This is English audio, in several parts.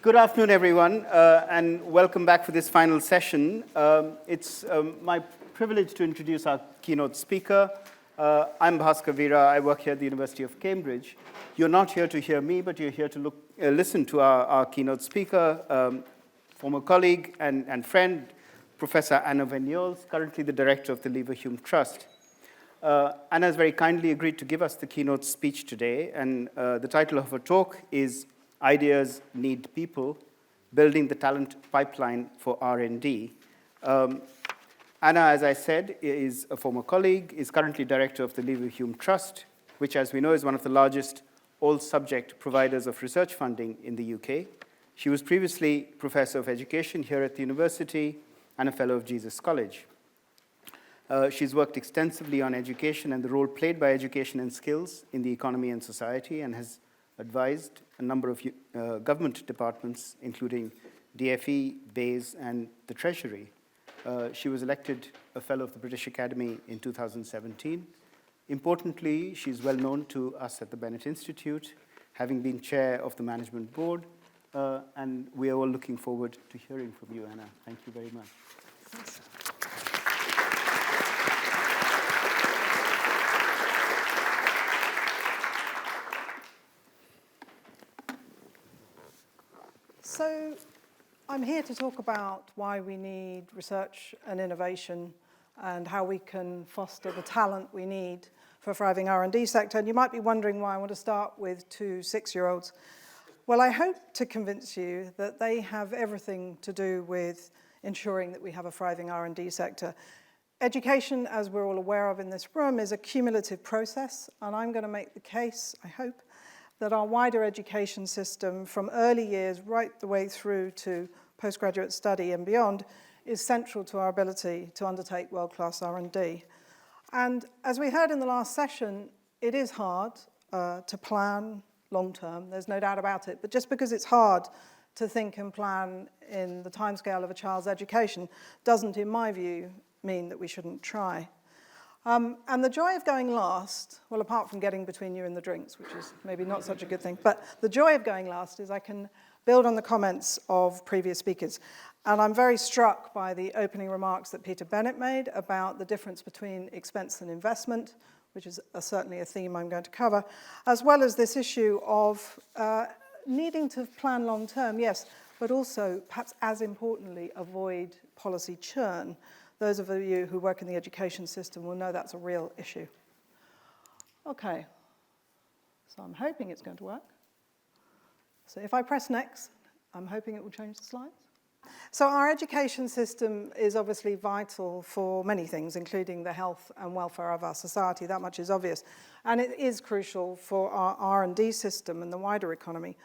Good afternoon, everyone, and welcome back for this final session. It's my privilege to introduce our keynote speaker. I'm Bhaskar Veera. I work here at the University of Cambridge. You're not here to hear me, but you're here to listen to our keynote speaker, former colleague and friend, Professor Anna Vigneault, currently the director of the Leverhulme Trust. Anna has very kindly agreed to give us the keynote speech today, and the title of her talk is Ideas Need People, Building the Talent Pipeline for R&D. Anna, as I said, is a former colleague, is currently director of the Leverhulme Trust, which, as we know, is one of the largest all-subject providers of research funding in the UK. She was previously professor of education here at the university and a fellow of Jesus College. She's worked extensively on education and the role played by education and skills in the economy and society, and has advised a number of government departments, including DFE, BASE, and the Treasury. She was elected a Fellow of the British Academy in 2017. Importantly, she's well known to us at the Bennett Institute, having been chair of the management board, and we are all looking forward to hearing from you, Anna. Thank you very much. Thanks. So I'm here to talk about why we need research and innovation and how we can foster the talent we need for a thriving R&D sector. And you might be wondering why I want to start with two 6-year-olds. Well, I hope to convince you that they have everything to do with ensuring that we have a thriving R&D sector. Education, as we're all aware of in this room, is a cumulative process, and I'm going to make the case, I hope, that our wider education system, from early years right the way through to postgraduate study and beyond, is central to our ability to undertake world-class R&D. And as we heard in the last session, it is hard to plan long-term, there's no doubt about it, but just because it's hard to think and plan in the timescale of a child's education doesn't, in my view, mean that we shouldn't try. And the joy of going last, well, apart from getting between you and the drinks, which is maybe not such a good thing, but the joy of going last is I can build on the comments of previous speakers. And I'm very struck by the opening remarks that Peter Bennett made about the difference between expense and investment, which is certainly a theme I'm going to cover, as well as this issue of needing to plan long term, yes, but also, perhaps as importantly, avoid policy churn. Those of you who work in the education system will know that's a real issue. Okay, so I'm hoping it's going to work. So if I press next, I'm hoping it will change the slides. So our education system is obviously vital for many things, including the health and welfare of our society. That much is obvious. And it is crucial for our R&D system and the wider economy.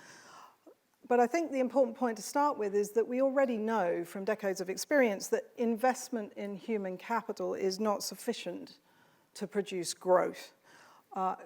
But I think the important point to start with is that we already know from decades of experience that investment in human capital is not sufficient to produce growth.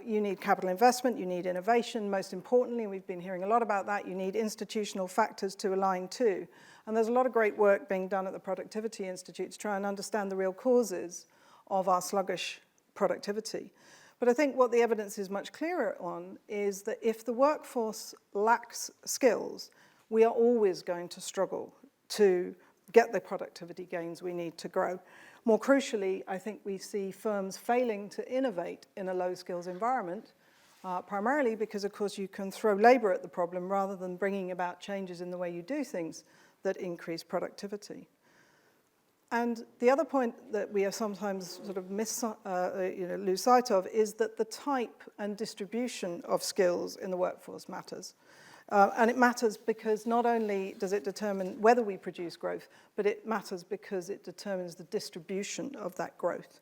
You need capital investment, you need innovation. Most importantly, we've been hearing a lot about that, you need institutional factors to align to. And there's a lot of great work being done at the Productivity Institute to try and understand the real causes of our sluggish productivity. But I think what the evidence is much clearer on is that if the workforce lacks skills, we are always going to struggle to get the productivity gains we need to grow. More crucially, I think we see firms failing to innovate in a low skills environment, primarily because, of course, you can throw labor at the problem rather than bringing about changes in the way you do things that increase productivity. And the other point that we are sometimes sort of lose sight of is that the type and distribution of skills in the workforce matters. And it matters because not only does it determine whether we produce growth, but it matters because it determines the distribution of that growth.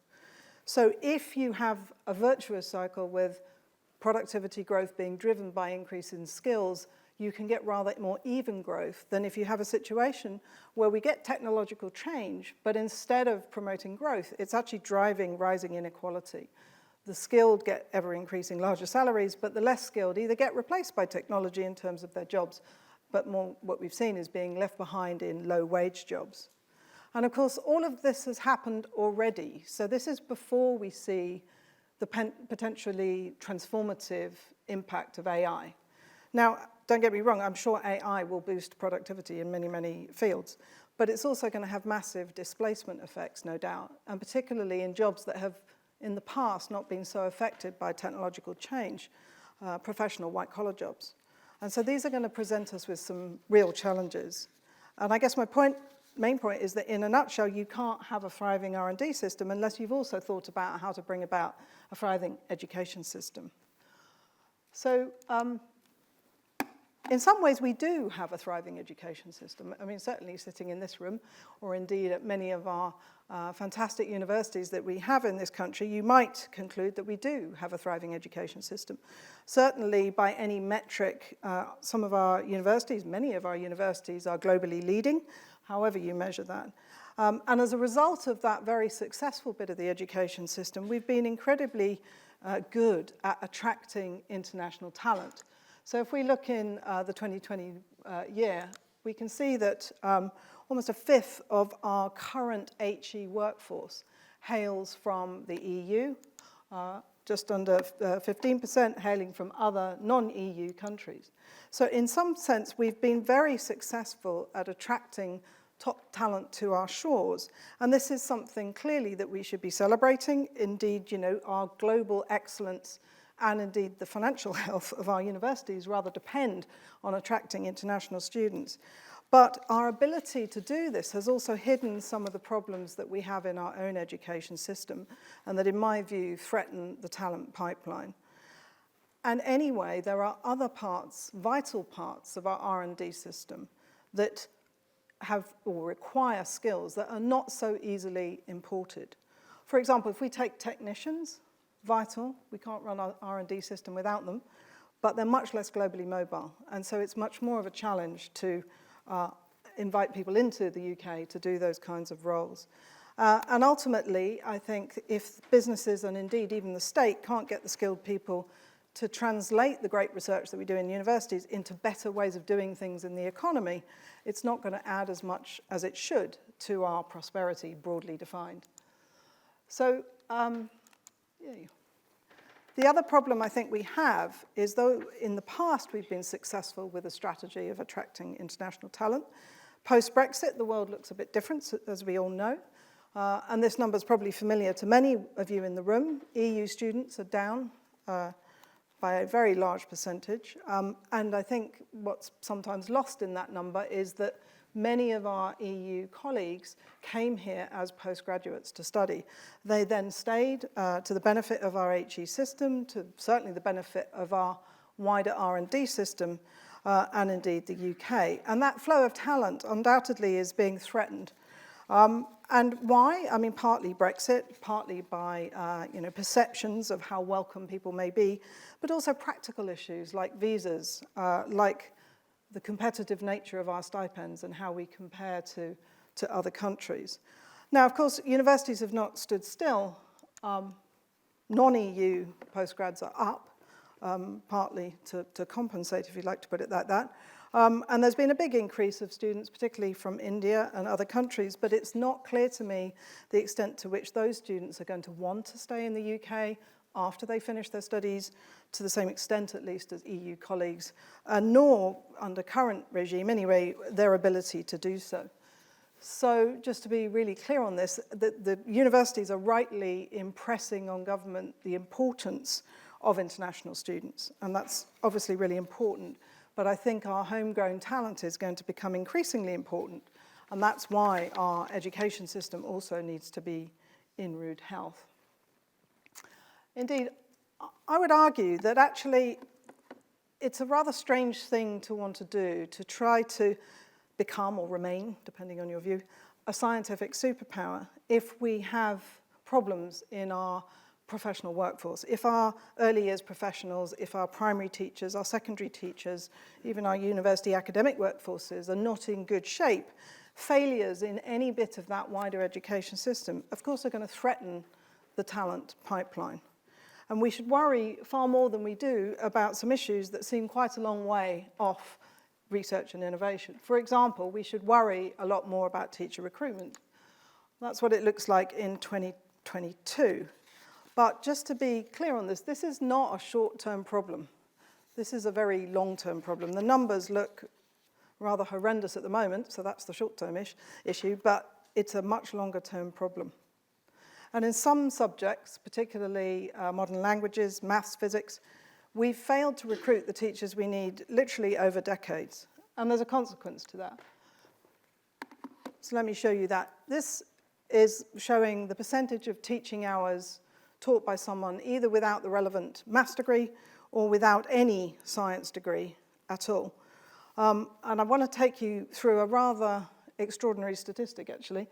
So if you have a virtuous cycle with productivity growth being driven by increase in skills, you can get rather more even growth than if you have a situation where we get technological change, but instead of promoting growth, it's actually driving rising inequality. The skilled get ever-increasing larger salaries, but the less skilled either get replaced by technology in terms of their jobs, but more what we've seen is being left behind in low-wage jobs. And of course, all of this has happened already. So this is before we see the potentially transformative impact of AI. Now, don't get me wrong, I'm sure AI will boost productivity in many, many fields, but it's also going to have massive displacement effects, no doubt, and particularly in jobs that have, in the past, not been so affected by technological change, professional white-collar jobs. And so these are going to present us with some real challenges. And I guess my main point is that in a nutshell, you can't have a thriving R&D system unless you've also thought about how to bring about a thriving education system. So in some ways, we do have a thriving education system. I mean, certainly sitting in this room, or indeed at many of our fantastic universities that we have in this country, you might conclude that we do have a thriving education system. Certainly, by any metric, some of our universities, many of our universities are globally leading, however you measure that. And as a result of that very successful bit of the education system, we've been incredibly good at attracting international talent. So if we look in the 2020 year, we can see that almost a fifth of our current HE workforce hails from the EU, just under 15% hailing from other non-EU countries. So in some sense, we've been very successful at attracting top talent to our shores. And this is something clearly that we should be celebrating. Indeed, you know, our global excellence and indeed the financial health of our universities rather depend on attracting international students. But our ability to do this has also hidden some of the problems that we have in our own education system, and that, in my view, threaten the talent pipeline. And anyway, there are other parts, vital parts of our R&D system that have or require skills that are not so easily imported. For example, if we take technicians, vital, we can't run our R&D system without them, but they're much less globally mobile. And so it's much more of a challenge to invite people into the UK to do those kinds of roles. And ultimately, I think if businesses and indeed even the state can't get the skilled people to translate the great research that we do in universities into better ways of doing things in the economy, it's not going to add as much as it should to our prosperity, broadly defined. So, the other problem I think we have is, though in the past we've been successful with a strategy of attracting international talent, post-Brexit the world looks a bit different, as we all know. And this number is probably familiar to many of you in the room. EU students are down by a very large percentage. And I think what's sometimes lost in that number is that many of our EU colleagues came here as postgraduates to study. They then stayed to the benefit of our HE system, to certainly the benefit of our wider R&D system, and indeed the UK. And that flow of talent undoubtedly is being threatened. And why? I mean, partly Brexit, partly by perceptions of how welcome people may be, but also practical issues like visas, like the competitive nature of our stipends and how we compare to other countries. Now, of course, universities have not stood still. Non-EU postgrads are up, partly to compensate, if you'd like to put it like that. And there's been a big increase of students, particularly from India and other countries, but it's not clear to me the extent to which those students are going to want to stay in the UK after they finish their studies, to the same extent at least as EU colleagues, nor under current regime anyway, their ability to do so. So just to be really clear on this, the universities are rightly impressing on government the importance of international students, and that's obviously really important. But I think our homegrown talent is going to become increasingly important, and that's why our education system also needs to be in rude health. Indeed, I would argue that actually it's a rather strange thing to want to do, to try to become or remain, depending on your view, a scientific superpower if we have problems in our professional workforce. If our early years professionals, if our primary teachers, our secondary teachers, even our university academic workforces are not in good shape, failures in any bit of that wider education system, of course, are going to threaten the talent pipeline. And we should worry far more than we do about some issues that seem quite a long way off research and innovation. For example, we should worry a lot more about teacher recruitment. That's what it looks like in 2022. But just to be clear on this is not a short-term problem. This is a very long-term problem. The numbers look rather horrendous at the moment, so that's the short-term issue, but it's a much longer-term problem. And in some subjects, particularly modern languages, maths, physics, we've failed to recruit the teachers we need literally over decades. And there's a consequence to that. So let me show you that. This is showing the percentage of teaching hours taught by someone either without the relevant maths degree or without any science degree at all. And I want to take you through a rather extraordinary statistic, actually.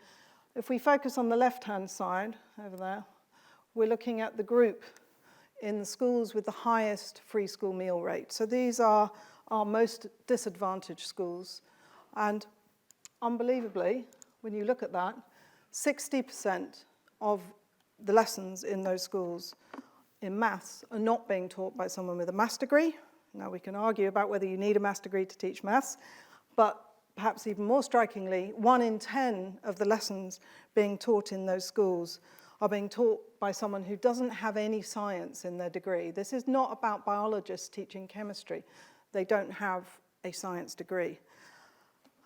If we focus on the left-hand side, over there, we're looking at the group in the schools with the highest free school meal rate. So these are our most disadvantaged schools. And unbelievably, when you look at that, 60% of the lessons in those schools in maths are not being taught by someone with a maths degree. Now, we can argue about whether you need a maths degree to teach maths, but perhaps even more strikingly, 1 in 10 of the lessons being taught in those schools are being taught by someone who doesn't have any science in their degree. This is not about biologists teaching chemistry. They don't have a science degree.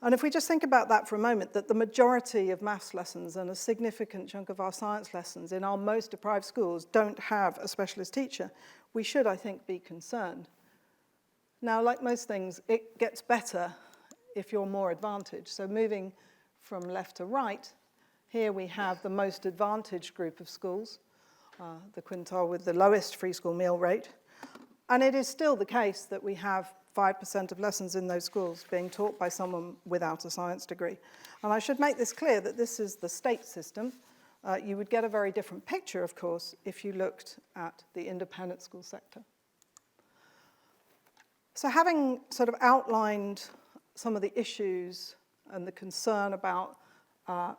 And if we just think about that for a moment, that the majority of maths lessons and a significant chunk of our science lessons in our most deprived schools don't have a specialist teacher, we should, I think, be concerned. Now, like most things, it gets better if you're more advantaged. So moving from left to right, here we have the most advantaged group of schools, the quintile with the lowest free school meal rate. And it is still the case that we have 5% of lessons in those schools being taught by someone without a science degree. And I should make this clear that this is the state system. You would get a very different picture, of course, if you looked at the independent school sector. So having sort of outlined some of the issues and the concern about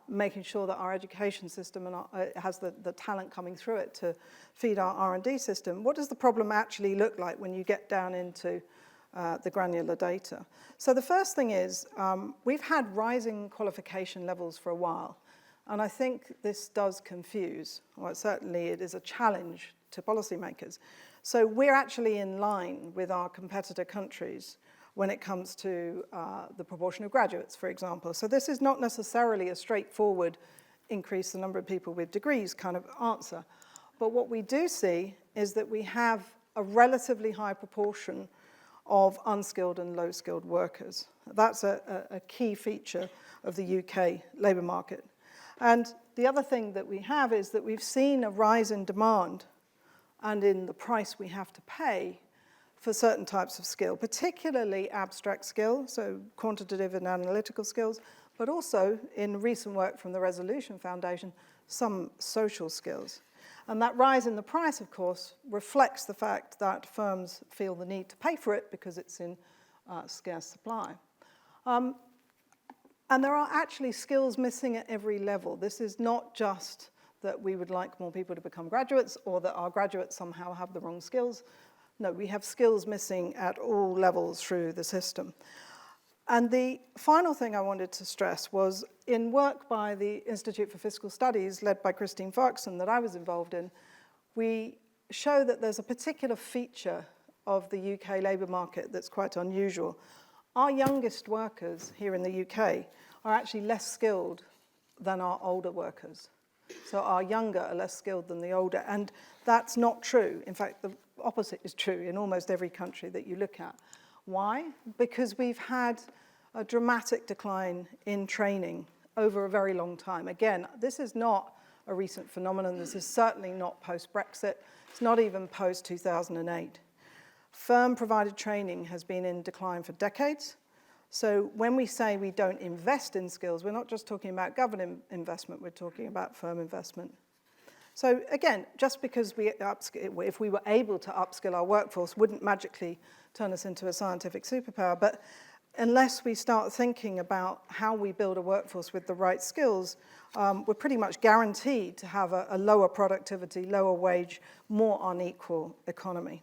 making sure that our education system has the talent coming through it to feed our R&D system, what does the problem actually look like when you get down into the granular data? So the first thing is we've had rising qualification levels for a while, and I think this does confuse, or certainly it is a challenge to policymakers. So we're actually in line with our competitor countries when it comes to the proportion of graduates, for example. So this is not necessarily a straightforward increase the number of people with degrees kind of answer. But what we do see is that we have a relatively high proportion of unskilled and low-skilled workers. That's a key feature of the UK labour market. And the other thing that we have is that we've seen a rise in demand and in the price we have to pay for certain types of skill, particularly abstract skill, so quantitative and analytical skills, but also in recent work from the Resolution Foundation, some social skills. And that rise in the price, of course, reflects the fact that firms feel the need to pay for it because it's in scarce supply. And there are actually skills missing at every level. This is not just that we would like more people to become graduates or that our graduates somehow have the wrong skills. No, we have skills missing at all levels through the system. And the final thing I wanted to stress was in work by the Institute for Fiscal Studies, led by Christine Farquharson, that I was involved in, we show that there's a particular feature of the UK labour market that's quite unusual. Our youngest workers here in the UK are actually less skilled than our older workers. So our younger are less skilled than the older, and that's not true. In fact, the opposite is true in almost every country that you look at. Why? Because we've had a dramatic decline in training over a very long time. Again, this is not a recent phenomenon. This is certainly not post-Brexit. It's not even post-2008. Firm-provided training has been in decline for decades. So when we say we don't invest in skills, we're not just talking about government investment, we're talking about firm investment. So again, just because if we were able to upskill our workforce, wouldn't magically turn us into a scientific superpower. But unless we start thinking about how we build a workforce with the right skills, we're pretty much guaranteed to have a lower productivity, lower wage, more unequal economy.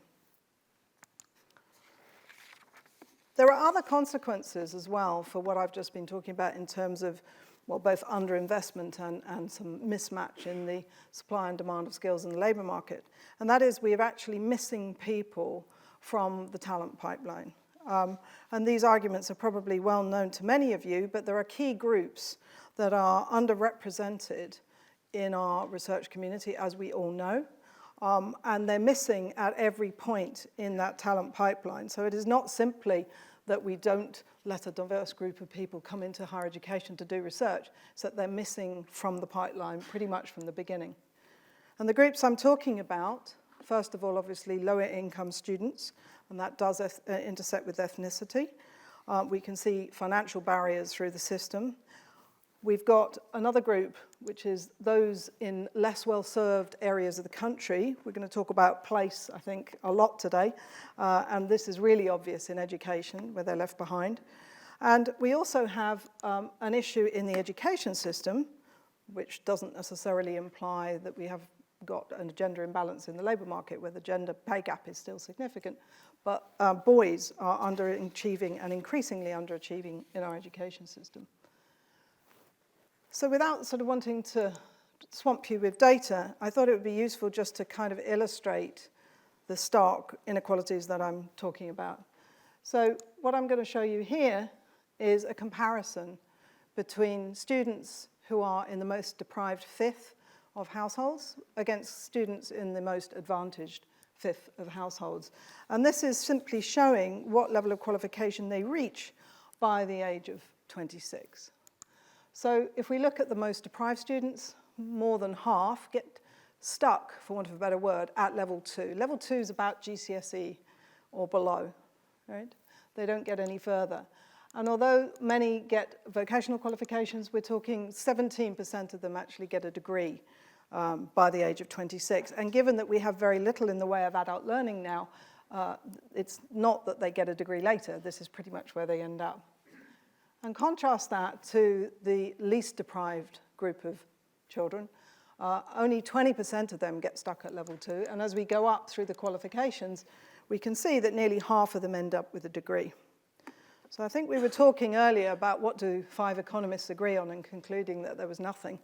There are other consequences as well for what I've just been talking about in terms of, well, both underinvestment and some mismatch in the supply and demand of skills in the labour market. And that is we're actually missing people from the talent pipeline. And these arguments are probably well known to many of you, but there are key groups that are underrepresented in our research community, as we all know, and they're missing at every point in that talent pipeline. So it is not simply that we don't let a diverse group of people come into higher education to do research, it's that they're missing from the pipeline pretty much from the beginning. And the groups I'm talking about, first of all, obviously, lower income students, and that does intersect with ethnicity. We can see financial barriers through the system. We've got another group, which is those in less well-served areas of the country. We're going to talk about place, I think, a lot today, and this is really obvious in education, where they're left behind. And we also have an issue in the education system, which doesn't necessarily imply that we have got a gender imbalance in the labour market, where the gender pay gap is still significant, but boys are underachieving and increasingly underachieving in our education system. So without sort of wanting to swamp you with data, I thought it would be useful just to kind of illustrate the stark inequalities that I'm talking about. So what I'm going to show you here is a comparison between students who are in the most deprived fifth of households against students in the most advantaged fifth of households. And this is simply showing what level of qualification they reach by the age of 26. So if we look at the most deprived students, more than half get stuck, for want of a better word, at level 2. Level 2 is about GCSE or below, right? They don't get any further. And although many get vocational qualifications, we're talking 17% of them actually get a degree by the age of 26. And given that we have very little in the way of adult learning now, it's not that they get a degree later. This is pretty much where they end up. And contrast that to the least deprived group of children. Only 20% of them get stuck at level 2. And as we go up through the qualifications, we can see that nearly half of them end up with a degree. So I think we were talking earlier about what do 5 economists agree on and concluding that there was nothing.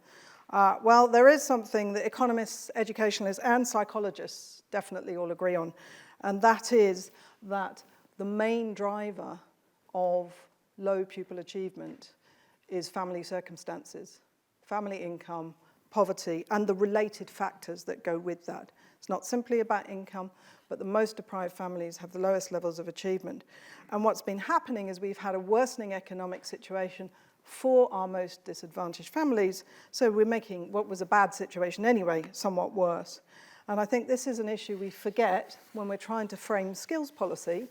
Well, there is something that economists, educationalists, and psychologists definitely all agree on. And that is that the main driver of low pupil achievement is family circumstances, family income, poverty, and the related factors that go with that. It's not simply about income, but the most deprived families have the lowest levels of achievement. And what's been happening is we've had a worsening economic situation for our most disadvantaged families, so we're making what was a bad situation anyway somewhat worse. And I think this is an issue we forget when we're trying to frame skills policy,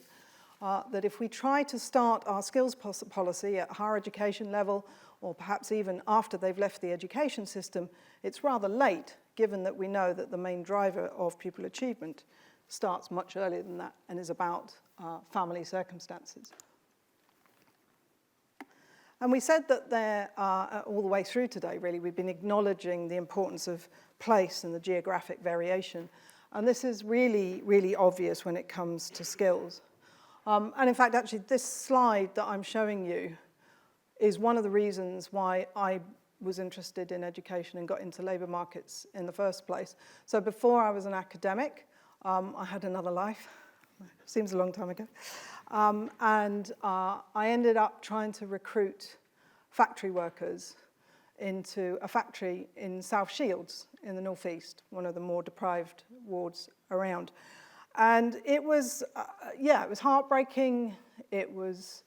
that if we try to start our skills policy at higher education level, or perhaps even after they've left the education system, it's rather late, given that we know that the main driver of pupil achievement starts much earlier than that and is about family circumstances. And we said that there, all the way through today, really, we've been acknowledging the importance of place and the geographic variation. And this is really, really obvious when it comes to skills. And in fact, actually, this slide that I'm showing you is one of the reasons why I was interested in education and got into labour markets in the first place. So before I was an academic, I had another life. Seems a long time ago. And I ended up trying to recruit factory workers into a factory in South Shields in the northeast, one of the more deprived wards around. And it was, it was heartbreaking, it was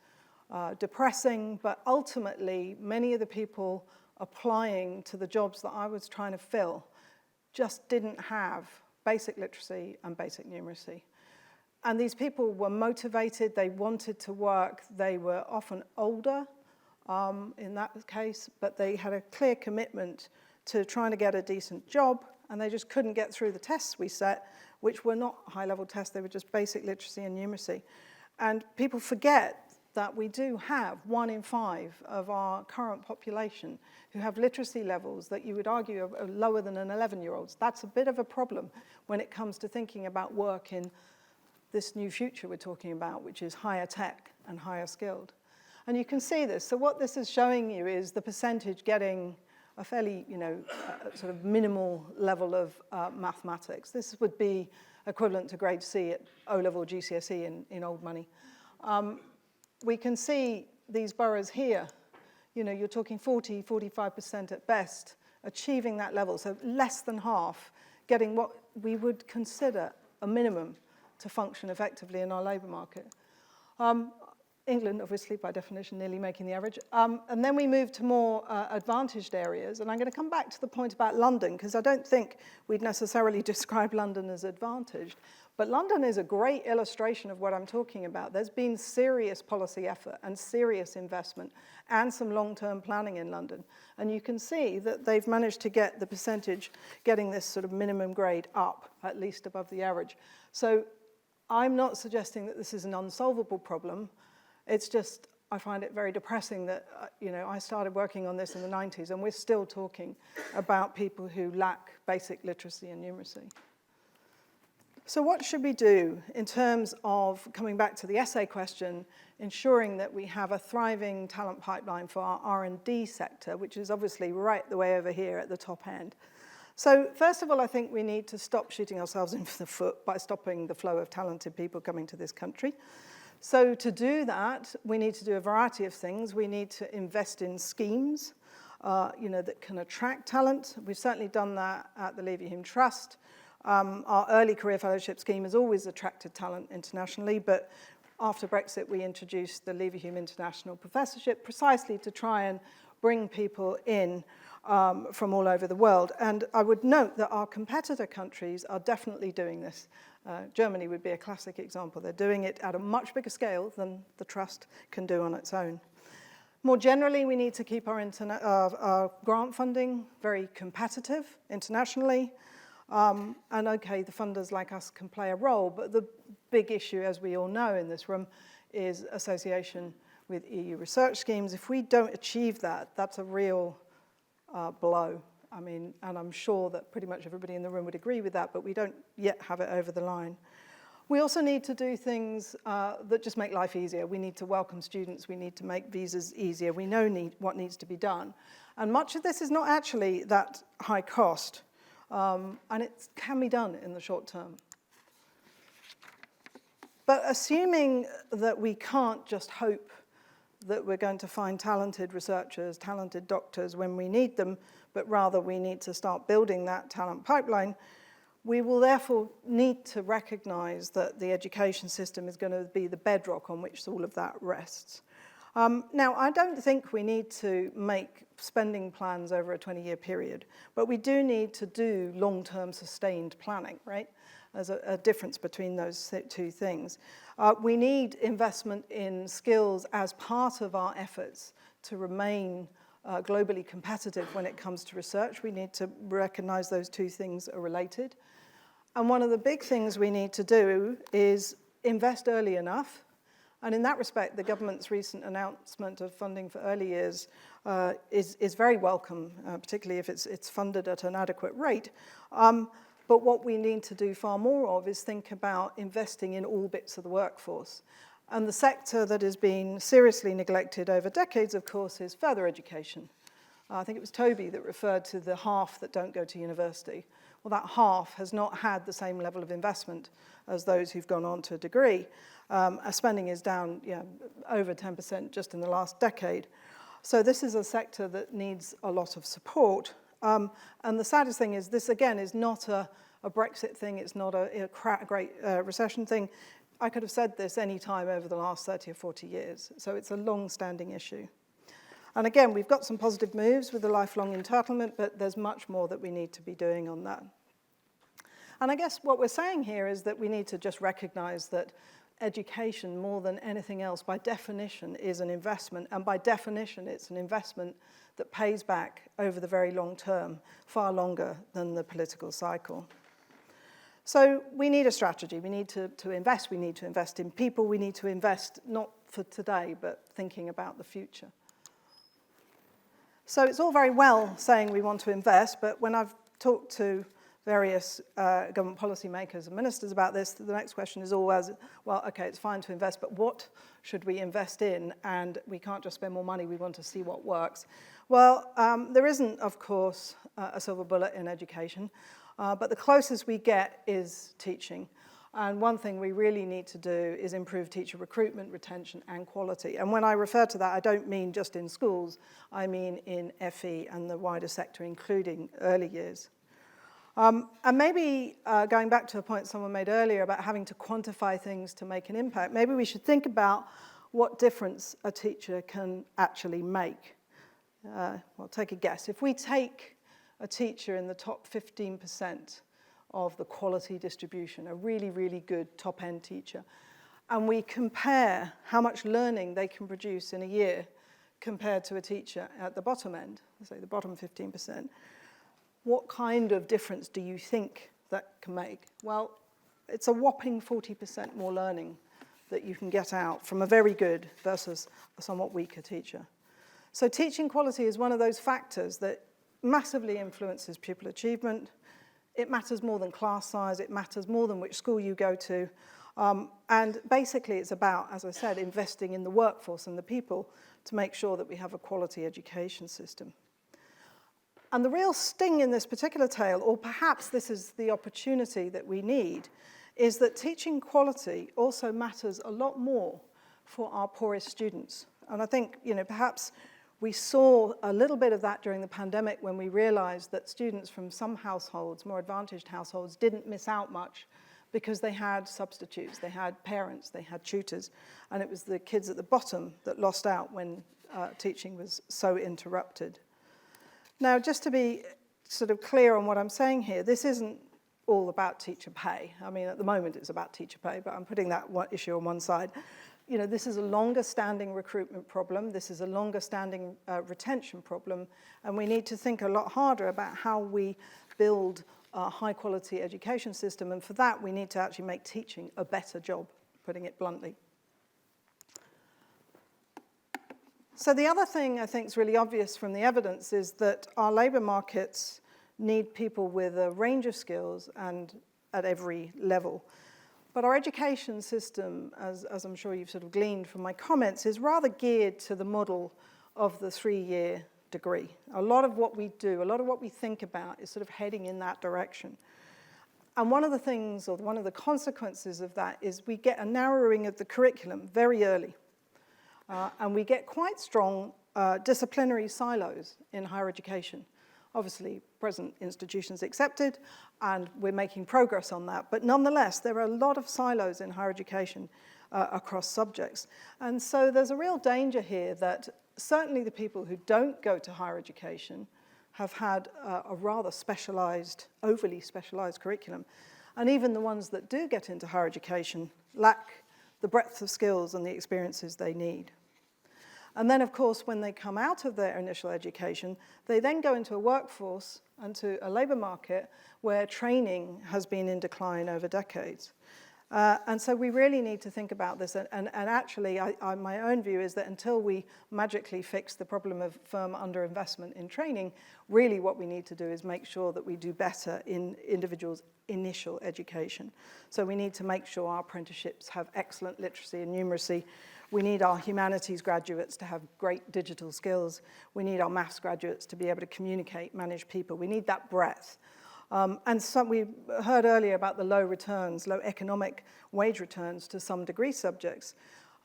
depressing, but ultimately many of the people applying to the jobs that I was trying to fill just didn't have basic literacy and basic numeracy. And these people were motivated, they wanted to work, they were often older in that case, but they had a clear commitment to trying to get a decent job, and they just couldn't get through the tests we set, which were not high-level tests, they were just basic literacy and numeracy. And people forget that we do have 1 in 5 of our current population who have literacy levels that you would argue are lower than an 11-year-old's. That's a bit of a problem when it comes to thinking about work in this new future we're talking about, which is higher tech and higher skilled. And you can see this. So what this is showing you is the percentage getting a fairly, sort of minimal level of mathematics. This would be equivalent to grade C at O-level GCSE in old money. We can see these boroughs here, you're talking 40, 45% at best, achieving that level, so less than half, getting what we would consider a minimum to function effectively in our labour market. England, obviously, by definition, nearly making the average. And then we move to more advantaged areas. And I'm going to come back to the point about London, because I don't think we'd necessarily describe London as advantaged. But London is a great illustration of what I'm talking about. There's been serious policy effort and serious investment and some long-term planning in London. And you can see that they've managed to get the percentage, getting this sort of minimum grade up, at least above the average. So I'm not suggesting that this is an unsolvable problem. It's just, I find it very depressing that, I started working on this in the 90s and we're still talking about people who lack basic literacy and numeracy. So what should we do in terms of, coming back to the essay question, ensuring that we have a thriving talent pipeline for our R&D sector, which is obviously right the way over here at the top end? So first of all, I think we need to stop shooting ourselves in the foot by stopping the flow of talented people coming to this country. So to do that, we need to do a variety of things. We need to invest in schemes, that can attract talent. We've certainly done that at the Leverhulme Trust. Our early career fellowship scheme has always attracted talent internationally, but after Brexit, we introduced the Leverhulme International Professorship precisely to try and bring people in from all over the world. And I would note that our competitor countries are definitely doing this. Germany would be a classic example. They're doing it at a much bigger scale than the Trust can do on its own. More generally, we need to keep our grant funding very competitive internationally. And okay, the funders like us can play a role, but the big issue, as we all know in this room, is association with EU research schemes. If we don't achieve that, that's a real blow. I mean, and I'm sure that pretty much everybody in the room would agree with that, but we don't yet have it over the line. We also need to do things that just make life easier. We need to welcome students. We need to make visas easier. We know what needs to be done. And much of this is not actually that high cost, and it can be done in the short term. But assuming that we can't just hope that we're going to find talented researchers, talented doctors when we need them, but rather we need to start building that talent pipeline, we will therefore need to recognize that the education system is going to be the bedrock on which all of that rests. Now, I don't think we need to make spending plans over a 20-year period, but we do need to do long-term sustained planning, right? There's a difference between those two things. We need investment in skills as part of our efforts to remain globally competitive when it comes to research. We need to recognize those two things are related. And one of the big things we need to do is invest early enough. And in that respect, the government's recent announcement of funding for early years is very welcome, particularly if it's funded at an adequate rate. But what we need to do far more of is think about investing in all bits of the workforce. And the sector that has been seriously neglected over decades, of course, is further education. I think it was Toby that referred to the half that don't go to university. Well, that half has not had the same level of investment as those who've gone on to a degree. Our spending is down over 10% just in the last decade. So this is a sector that needs a lot of support. And the saddest thing is this, again, is not a Brexit thing. It's not a great recession thing. I could have said this any time over the last 30 or 40 years. So it's a long-standing issue. And again, we've got some positive moves with the lifelong entitlement, but there's much more that we need to be doing on that. And I guess what we're saying here is that we need to just recognize that education, more than anything else, by definition, is an investment. And by definition, it's an investment that pays back over the very long term, far longer than the political cycle. So we need a strategy. We need to invest. We need to invest in people. We need to invest not for today, but thinking about the future. So it's all very well saying we want to invest, but when I've talked to various government policymakers and ministers about this, the next question is always, well, okay, it's fine to invest, but what should we invest in? And we can't just spend more money. We want to see what works. Well, there isn't, of course, a silver bullet in education. But the closest we get is teaching. And one thing we really need to do is improve teacher recruitment, retention, and quality. And when I refer to that, I don't mean just in schools. I mean in FE and the wider sector, including early years. And maybe going back to a point someone made earlier about having to quantify things to make an impact, maybe we should think about what difference a teacher can actually make. Well, take a guess. If we take a teacher in the top 15% of the quality distribution, a really, really good top-end teacher, and we compare how much learning they can produce in a year compared to a teacher at the bottom end, say the bottom 15%, what kind of difference do you think that can make? Well, it's a whopping 40% more learning that you can get out from a very good versus a somewhat weaker teacher. So teaching quality is one of those factors that massively influences pupil achievement. It matters more than class size, it matters more than which school you go to. And basically it's about, as I said, investing in the workforce and the people to make sure that we have a quality education system. And the real sting in this particular tale, or perhaps this is the opportunity that we need, is that teaching quality also matters a lot more for our poorest students. And I think, perhaps we saw a little bit of that during the pandemic when we realized that students from some households, more advantaged households, didn't miss out much because they had substitutes, they had parents, they had tutors, and it was the kids at the bottom that lost out when teaching was so interrupted. Now, just to be sort of clear on what I'm saying here, this isn't all about teacher pay. I mean, at the moment it's about teacher pay, but I'm putting that issue on one side. This is a longer-standing recruitment problem. This is a longer-standing retention problem, and we need to think a lot harder about how we build a high-quality education system, and for that we need to actually make teaching a better job, putting it bluntly. So the other thing I think is really obvious from the evidence is that our labour markets need people with a range of skills and at every level. But our education system, as I'm sure you've sort of gleaned from my comments, is rather geared to the model of the 3-year degree. A lot of what we do, a lot of what we think about is sort of heading in that direction. And one of the things, or one of the consequences of that is we get a narrowing of the curriculum very early. And we get quite strong disciplinary silos in higher education. Obviously, present institutions accepted, and we're making progress on that. But nonetheless, there are a lot of silos in higher education across subjects. And so there's a real danger here that certainly the people who don't go to higher education have had a rather specialized, overly specialized curriculum. And even the ones that do get into higher education lack the breadth of skills and the experiences they need. And then, of course, when they come out of their initial education, they then go into a workforce and to a labour market where training has been in decline over decades. And so we really need to think about this. And actually, my own view is that until we magically fix the problem of firm underinvestment in training, really what we need to do is make sure that we do better in individuals' initial education. So we need to make sure our apprenticeships have excellent literacy and numeracy. We need our humanities graduates to have great digital skills. We need our maths graduates to be able to communicate, manage people. We need that breadth. And we heard earlier about the low returns, low economic wage returns to some degree subjects.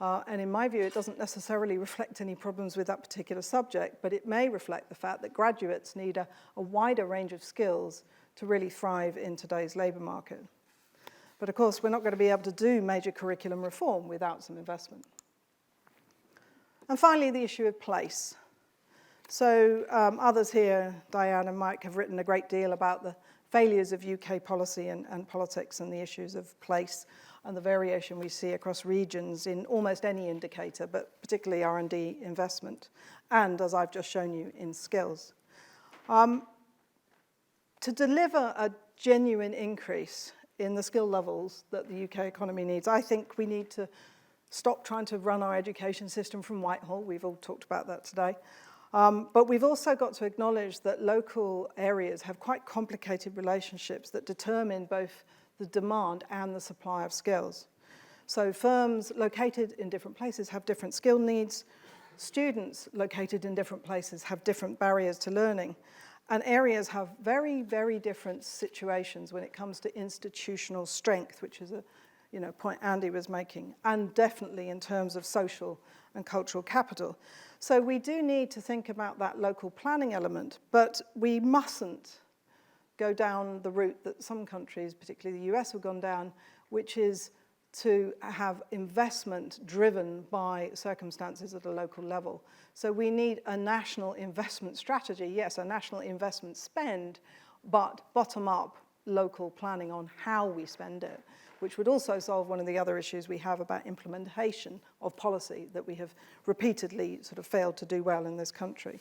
And in my view, it doesn't necessarily reflect any problems with that particular subject, but it may reflect the fact that graduates need a wider range of skills to really thrive in today's labour market. But of course, we're not going to be able to do major curriculum reform without some investment. And finally, the issue of place. So others here, Diane and Mike, have written a great deal about the failures of UK policy and politics and the issues of place and the variation we see across regions in almost any indicator, but particularly R&D investment, and, as I've just shown you, in skills. To deliver a genuine increase in the skill levels that the UK economy needs, I think we need to stop trying to run our education system from Whitehall. We've all talked about that today. But we've also got to acknowledge that local areas have quite complicated relationships that determine both the demand and the supply of skills. So firms located in different places have different skill needs. Students located in different places have different barriers to learning. And areas have very, very different situations when it comes to institutional strength, which is a point Andy was making, and definitely in terms of social and cultural capital. So we do need to think about that local planning element, but we mustn't go down the route that some countries, particularly the US, have gone down, which is to have investment driven by circumstances at a local level. So we need a national investment strategy, yes, a national investment spend, but bottom-up local planning on how we spend it, which would also solve one of the other issues we have about implementation of policy that we have repeatedly sort of failed to do well in this country.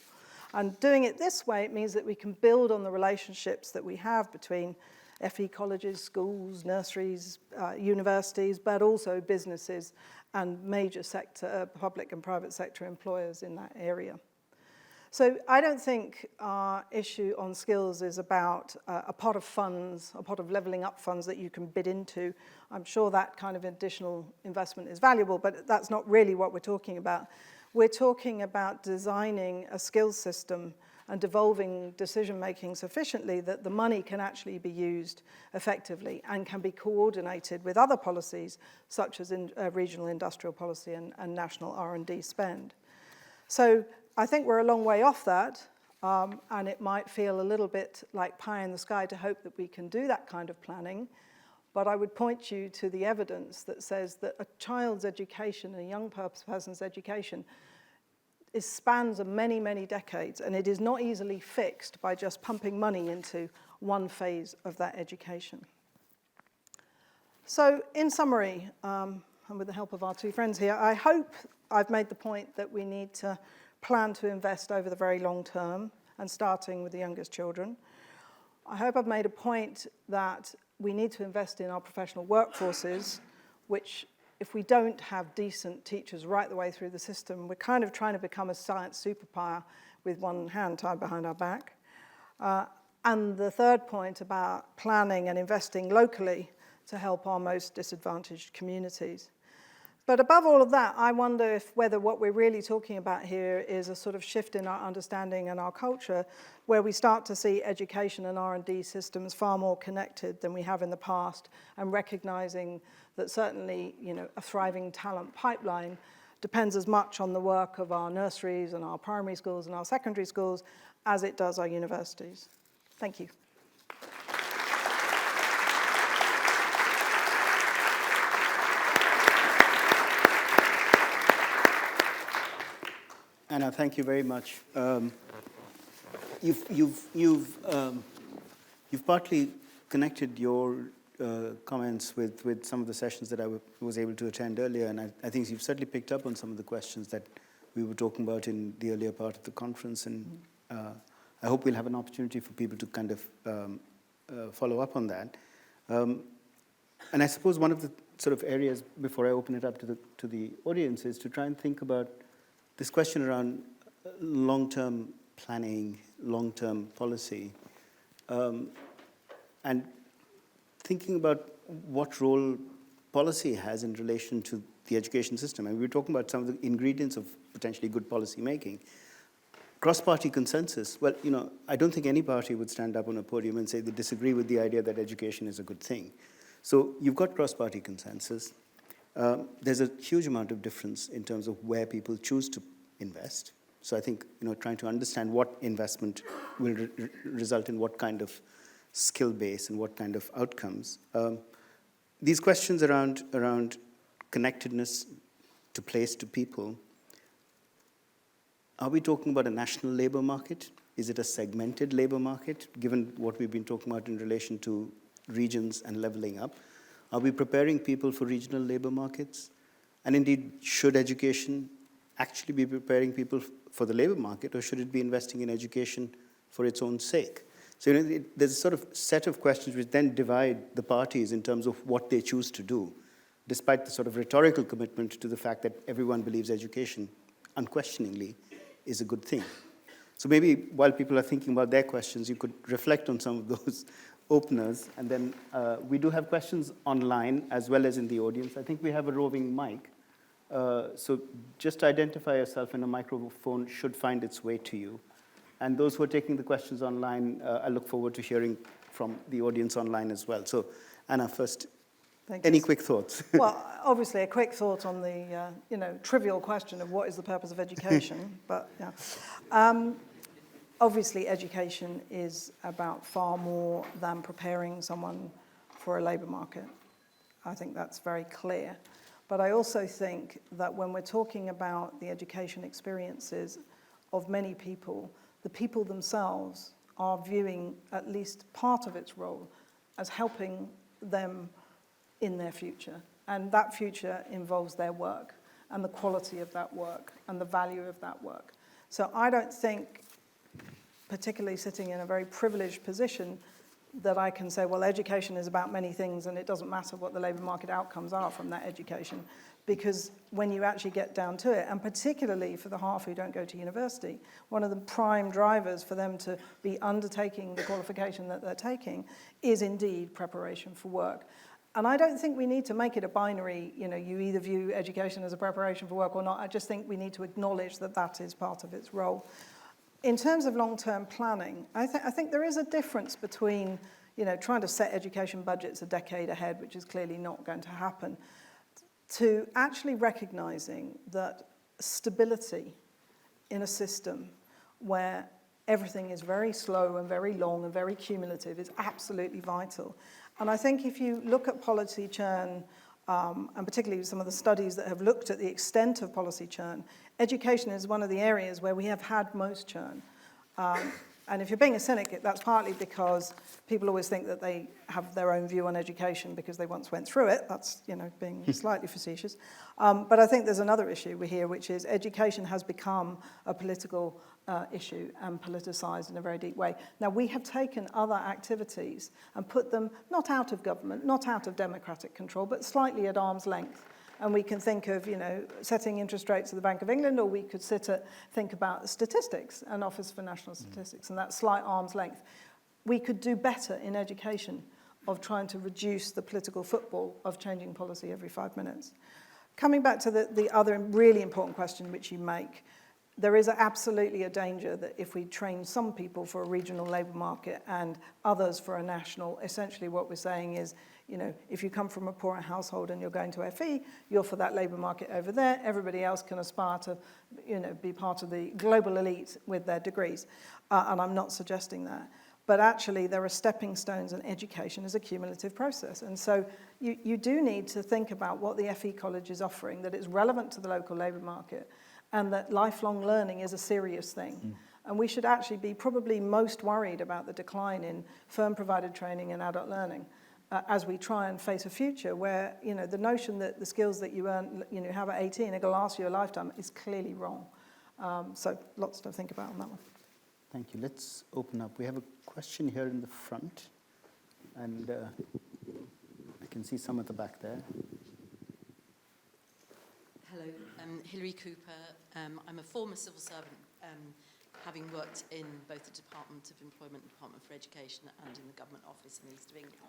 And doing it this way, it means that we can build on the relationships that we have between FE colleges, schools, nurseries, universities, but also businesses and major sector, public and private sector employers in that area. So I don't think our issue on skills is about a pot of funds, a pot of levelling up funds that you can bid into. I'm sure that kind of additional investment is valuable, but that's not really what we're talking about. We're talking about designing a skills system and devolving decision-making sufficiently that the money can actually be used effectively and can be coordinated with other policies, such as regional industrial policy and national R&D spend. So I think we're a long way off that, and it might feel a little bit like pie in the sky to hope that we can do that kind of planning, but I would point you to the evidence that says that a child's education, a young person's education, it spans many, many decades, and it is not easily fixed by just pumping money into one phase of that education. So in summary, and with the help of our two friends here, I hope I've made the point that we need to plan to invest over the very long term, and starting with the youngest children. I hope I've made a point that we need to invest in our professional workforces, which if we don't have decent teachers right the way through the system, we're kind of trying to become a science superpower with one hand tied behind our back. And the third point about planning and investing locally to help our most disadvantaged communities. But above all of that, I wonder whether what we're really talking about here is a sort of shift in our understanding and our culture, where we start to see education and R&D systems far more connected than we have in the past, and recognizing that certainly, a thriving talent pipeline depends as much on the work of our nurseries and our primary schools and our secondary schools as it does our universities. Thank you. Anna, thank you very much. You've partly connected your comments with some of the sessions that I was able to attend earlier, and I think you've certainly picked up on some of the questions that we were talking about in the earlier part of the conference, and I hope we'll have an opportunity for people to kind of follow up on that. And I suppose one of the sort of areas, before I open it up to the audience, is to try and think about this question around long-term planning, long-term policy, and thinking about what role policy has in relation to the education system. And we were talking about some of the ingredients of potentially good policy making. Cross-party consensus. Well, I don't think any party would stand up on a podium and say they disagree with the idea that education is a good thing. So you've got cross-party consensus. There's a huge amount of difference in terms of where people choose to invest. So I think, trying to understand what investment will result in what kind of skill base and what kind of outcomes. These questions around connectedness to place, to people, are we talking about a national labor market? Is it a segmented labor market, given what we've been talking about in relation to regions and leveling up? Are we preparing people for regional labor markets? And indeed, should education actually be preparing people for the labor market, or should it be investing in education for its own sake? So there's a sort of set of questions which then divide the parties in terms of what they choose to do, despite the sort of rhetorical commitment to the fact that everyone believes education, unquestioningly, is a good thing. So maybe while people are thinking about their questions, you could reflect on some of those openers. And then we do have questions online as well as in the audience. I think we have a roving mic. So just identify yourself, and a microphone should find its way to you. And those who are taking the questions online, I look forward to hearing from the audience online as well. So, Anna, first, any quick thoughts? Well, obviously, a quick thought on the trivial question of what is the purpose of education. But yeah, obviously, education is about far more than preparing someone for a labour market. I think that's very clear. But I also think that when we're talking about the education experiences of many people, the people themselves are viewing at least part of its role as helping them in their future. And that future involves their work and the quality of that work and the value of that work. So I don't think, particularly sitting in a very privileged position, that I can say, well, education is about many things and it doesn't matter what the labour market outcomes are from that education. Because when you actually get down to it, and particularly for the half who don't go to university, one of the prime drivers for them to be undertaking the qualification that they're taking is indeed preparation for work. And I don't think we need to make it a binary, you either view education as a preparation for work or not. I just think we need to acknowledge that that is part of its role. In terms of long-term planning, I think there is a difference between, trying to set education budgets a decade ahead, which is clearly not going to happen, to actually recognizing that stability in a system where everything is very slow and very long and very cumulative is absolutely vital. And I think if you look at policy churn, and particularly some of the studies that have looked at the extent of policy churn, education is one of the areas where we have had most churn. And if you're being a cynic, that's partly because people always think that they have their own view on education because they once went through it. That's, being slightly facetious. But I think there's another issue here, which is education has become a political issue and politicised in a very deep way. Now, we have taken other activities and put them not out of government, not out of democratic control, but slightly at arm's length. And we can think of, setting interest rates at the Bank of England, or we could think about statistics and Office for National Statistics and that slight arm's length. We could do better in education of trying to reduce the political football of changing policy every 5 minutes. Coming back to the other really important question which you make, there is absolutely a danger that if we train some people for a regional labour market and others for a national, essentially what we're saying is, if you come from a poorer household and you're going to FE, you're for that labour market over there. Everybody else can aspire to, be part of the global elite with their degrees. And I'm not suggesting that. But actually, there are stepping stones, and education is a cumulative process. And so you do need to think about what the FE college is offering, that it's relevant to the local labour market, and that lifelong learning is a serious thing. And we should actually be probably most worried about the decline in firm-provided training and adult learning as we try and face a future where, the notion that the skills that you earn, have at 18 are going to last you a lifetime is clearly wrong. So lots to think about on that one. Thank you. Let's open up. We have a question here in the front, and I can see some at the back there. Hello, Hilary Cooper. I'm a former civil servant, having worked in both the Department of Employment, Department for Education, and in the Government Office in the East of England.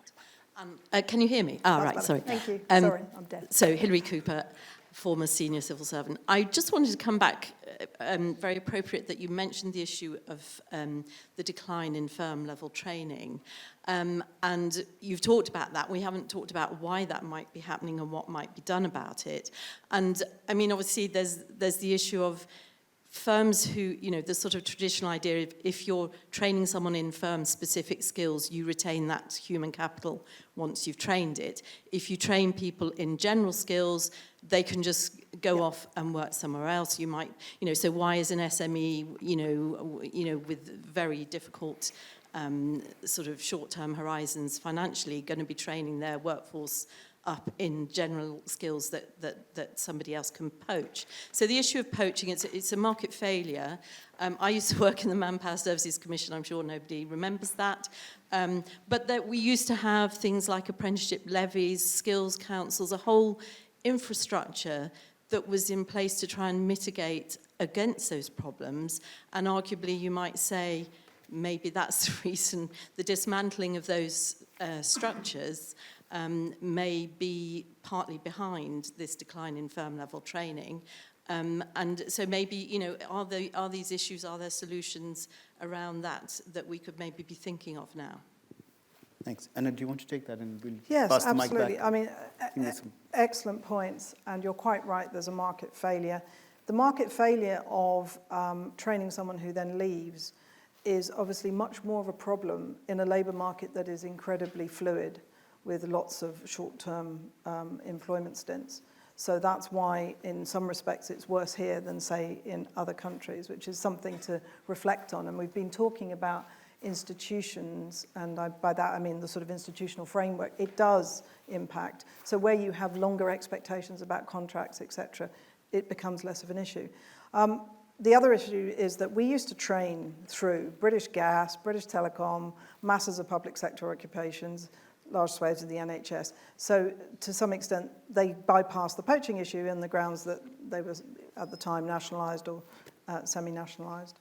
Can you hear me? That's right, better. sorry. Thank you. Sorry, I'm deaf. So, Hilary Cooper, former senior civil servant. I just wanted to come back, very appropriate that you mentioned the issue of the decline in firm-level training. And you've talked about that. We haven't talked about why that might be happening and what might be done about it. And, obviously, there's the issue of firms who, the sort of traditional idea of if you're training someone in firm-specific skills, you retain that human capital once you've trained it. If you train people in general skills, they can just go off and work somewhere else. You might, so why is an SME, with very difficult sort of short-term horizons financially going to be training their workforce up in general skills that somebody else can poach? So the issue of poaching, it's a market failure. I used to work in the Manpower Services Commission. I'm sure nobody remembers that. But that we used to have things like apprenticeship levies, skills councils, a whole infrastructure that was in place to try and mitigate against those problems. And arguably, you might say, maybe that's the reason the dismantling of those structures may be partly behind this decline in firm-level training. And so maybe, you know, are these issues, are there solutions around that we could maybe be thinking of now? Thanks. Anna, do you want to take that and we'll Yes, pass the mic absolutely. back? I mean, excellent points, and you're quite right, there's a market failure. The market failure of training someone who then leaves is obviously much more of a problem in a labour market that is incredibly fluid with lots of short-term employment stints. So that's why, in some respects, it's worse here than, say, in other countries, which is something to reflect on. And we've been talking about institutions, and by that I mean the sort of institutional framework. It does impact. So where you have longer expectations about contracts, etc., it becomes less of an issue. The other issue is that we used to train through British Gas, British Telecom, masses of public sector occupations, large swathes of the NHS. So to some extent, they bypassed the poaching issue on the grounds that they were at the time nationalised or semi-nationalised.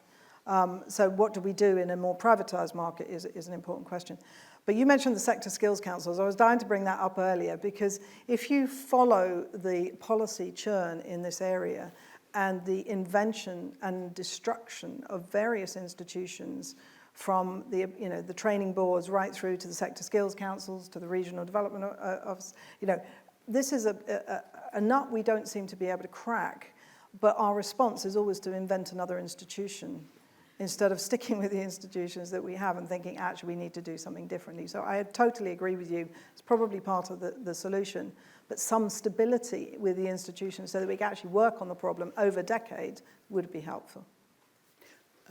So what do we do in a more privatised market is an important question. But you mentioned the sector skills councils. I was dying to bring that up earlier because if you follow the policy churn in this area and the invention and destruction of various institutions from the training boards right through to the sector skills councils, to the regional development office. This is a nut we don't seem to be able to crack, but our response is always to invent another institution instead of sticking with the institutions that we have and thinking, actually, we need to do something differently. So I totally agree with you. It's probably part of the solution, but some stability with the institutions so that we can actually work on the problem over decades would be helpful.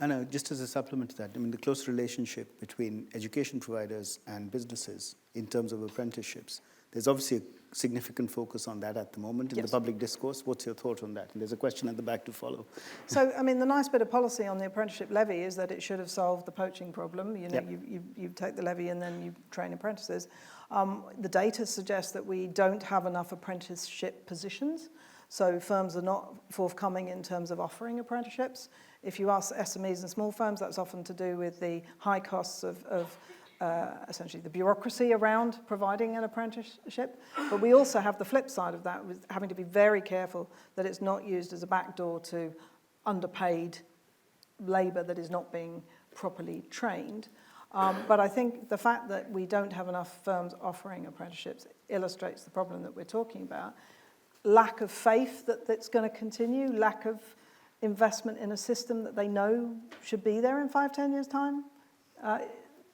Anna, just as a supplement to that, I mean, the close relationship between education providers and businesses in terms of apprenticeships, there's obviously a significant focus on that at the moment in the public discourse. What's your thought on that? And there's a question at the back to follow. So, I mean, the nice bit of policy on the apprenticeship levy is that it should have solved the poaching problem. You know, you take the levy and then you train apprentices. The data suggests that we don't have enough apprenticeship positions. So firms are not forthcoming in terms of offering apprenticeships. If you ask SMEs and small firms, that's often to do with the high costs of essentially the bureaucracy around providing an apprenticeship. But we also have the flip side of that, with having to be very careful that it's not used as a backdoor to underpaid labour that is not being properly trained. But I think the fact that we don't have enough firms offering apprenticeships illustrates the problem that we're talking about. Lack of faith that it's going to continue, lack of investment in a system that they know should be there in 5-10 years' time.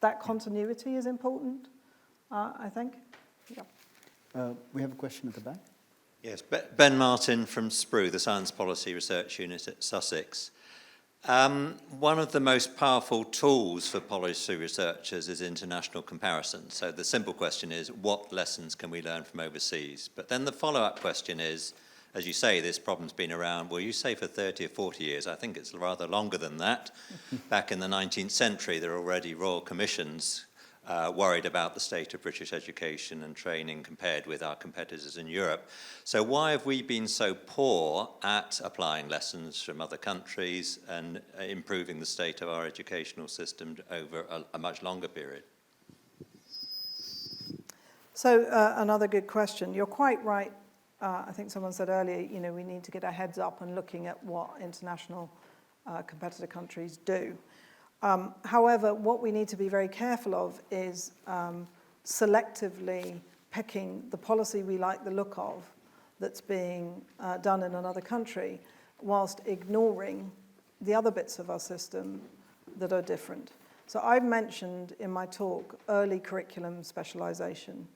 That continuity is important, I think. Yeah. We have a question at the back. Yes, Ben Martin from SPRU, the Science Policy Research Unit at Sussex. One of the most powerful tools for policy researchers is international comparison. So the simple question is, what lessons can we learn from overseas? But then the follow-up question is, as you say, this problem's been around, well, you say for 30 or 40 years. I think it's rather longer than that. Back in the 19th century, there were already royal commissions worried about the state of British education and training compared with our competitors in Europe. So why have we been so poor at applying lessons from other countries and improving the state of our educational system over a much longer period? So another good question. You're quite right. I think someone said earlier, we need to get our heads up and looking at what international competitor countries do. However, what we need to be very careful of is selectively picking the policy we like the look of that's being done in another country, whilst ignoring the other bits of our system that are different. So I've mentioned in my talk early curriculum specialisation.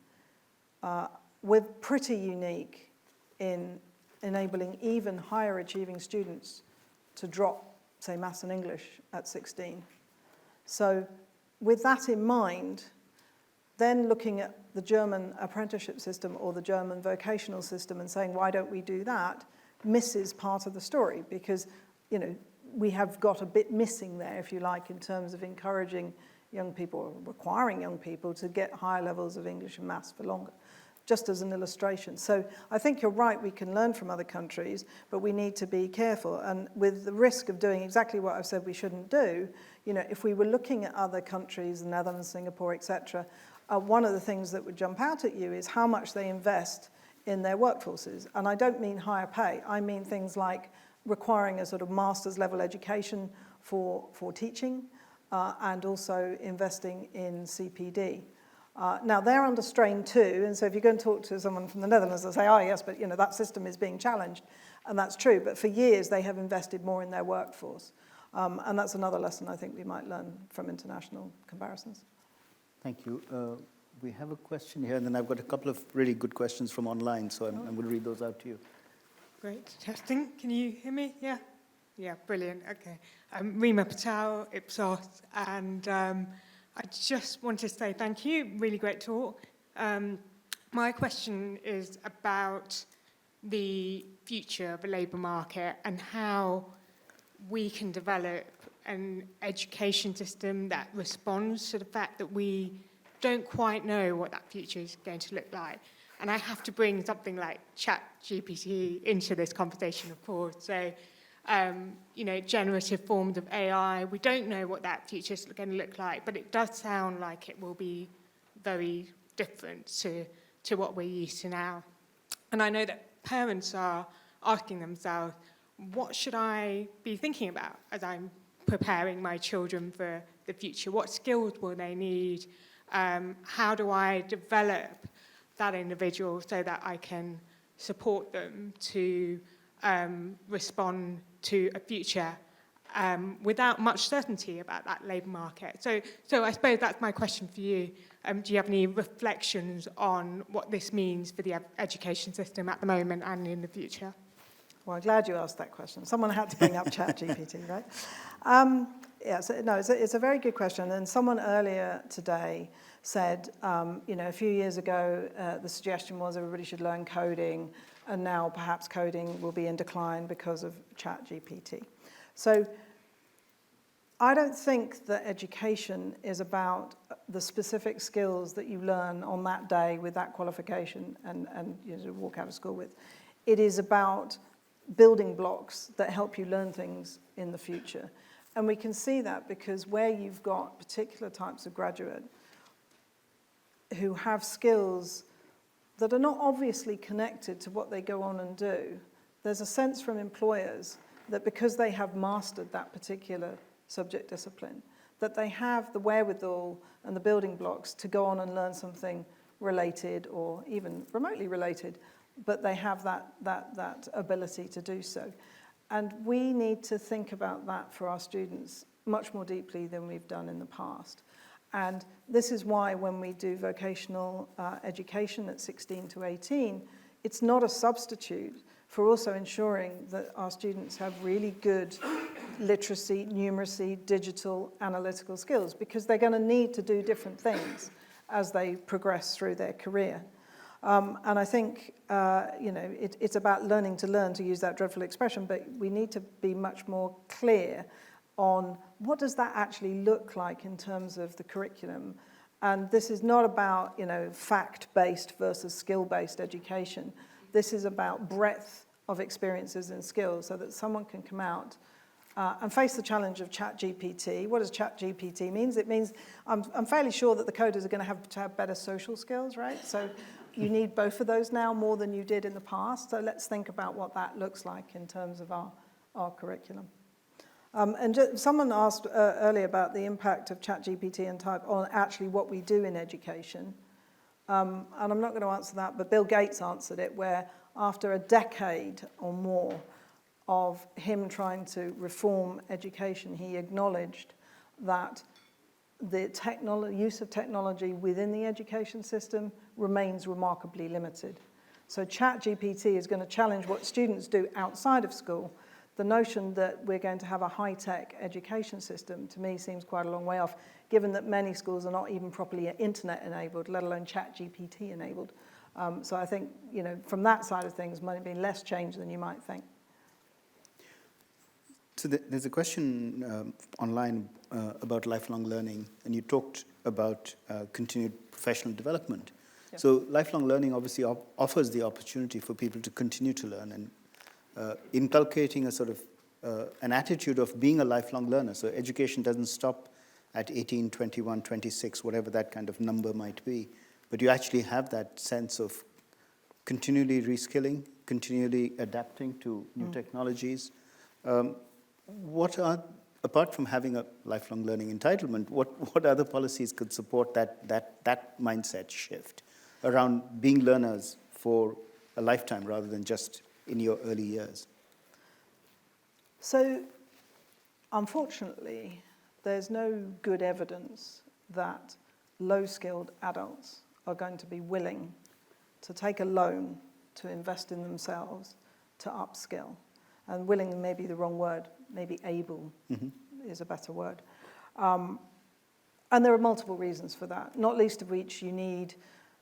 We're pretty unique in enabling even higher achieving students to drop, say, maths and English at 16. So with that in mind, then looking at the German apprenticeship system or the German vocational system and saying, why don't we do that, misses part of the story because, we have got a bit missing there, if you like, in terms of encouraging young people, or requiring young people to get higher levels of English and maths for longer. Just as an illustration. So I think you're right, we can learn from other countries, but we need to be careful. And with the risk of doing exactly what I've said we shouldn't do, if we were looking at other countries, the Netherlands, Singapore, etc., one of the things that would jump out at you is how much they invest in their workforces. And I don't mean higher pay. I mean things like requiring a sort of master's level education for teaching and also investing in CPD. Now, they're under strain too, and so if you go and talk to someone from the Netherlands, they'll say, oh, yes, but that system is being challenged, and that's true. But for years, they have invested more in their workforce. And that's another lesson I think we might learn from international comparisons. Thank you. We have a question here, and then I've got a couple of really good questions from online, so I'm going to read those out to you. Great. Testing. Can you hear me? Yeah? Yeah, brilliant. Okay. I'm Rima Patel, Ipsos, and I just want to say thank you. Really great talk. My question is about the future of the labour market and how we can develop an education system that responds to the fact that we don't quite know what that future is going to look like. And I have to bring something like ChatGPT into this conversation, of course. So, generative forms of AI, we don't know what that future is going to look like, but it does sound like it will be very different to what we're used to now. And I know that parents are asking themselves, what should I be thinking about as I'm preparing my children for the future? What skills will they need? How do I develop that individual so that I can support them to respond to a future without much certainty about that labour market? So I suppose that's my question for you. Do you have any reflections on what this means for the education system at the moment and in the future? Well, I'm glad you asked that question. Someone had to bring up ChatGPT, right? It's a very good question. And someone earlier today said, a few years ago, the suggestion was everybody should learn coding, and now perhaps coding will be in decline because of ChatGPT. So I don't think that education is about the specific skills that you learn on that day with that qualification and walk out of school with. It is about building blocks that help you learn things in the future. And we can see that because where you've got particular types of graduate who have skills that are not obviously connected to what they go on and do, there's a sense from employers that because they have mastered that particular subject discipline, that they have the wherewithal and the building blocks to go on and learn something related or even remotely related, but they have that ability to do so. And we need to think about that for our students much more deeply than we've done in the past. And this is why when we do vocational education at 16 to 18, it's not a substitute for also ensuring that our students have really good literacy, numeracy, digital, analytical skills, because they're going to need to do different things as they progress through their career. And I think, it's about learning to learn, to use that dreadful expression, but we need to be much more clear on what does that actually look like in terms of the curriculum. And this is not about, fact-based versus skill-based education. This is about breadth of experiences and skills so that someone can come out and face the challenge of ChatGPT. What does ChatGPT mean? It means I'm fairly sure that the coders are going to have better social skills, right? So you need both of those now more than you did in the past. So let's think about what that looks like in terms of our curriculum. Someone asked earlier about the impact of ChatGPT and type on actually what we do in education. And I'm not going to answer that, but Bill Gates answered it, where after a decade or more of him trying to reform education, he acknowledged that the use of technology within the education system remains remarkably limited. So ChatGPT is going to challenge what students do outside of school. The notion that we're going to have a high-tech education system, to me, seems quite a long way off, given that many schools are not even properly internet-enabled, let alone ChatGPT-enabled. So I think, from that side of things, might be less change than you might think. So there's a question online about lifelong learning, and you talked about continued professional development. Yeah. So lifelong learning obviously offers the opportunity for people to continue to learn and inculcating a sort of an attitude of being a lifelong learner. So education doesn't stop at 18, 21, 26, whatever that kind of number might be, but you actually have that sense of continually reskilling, continually adapting to new technologies. What are, apart from having a lifelong learning entitlement, what other policies could support that mindset shift around being learners for a lifetime rather than just in your early years? So, unfortunately, there's no good evidence that low-skilled adults are going to be willing to take a loan to invest in themselves, to upskill. And willing may be the wrong word, maybe able is a better word. And there are multiple reasons for that, not least of which you need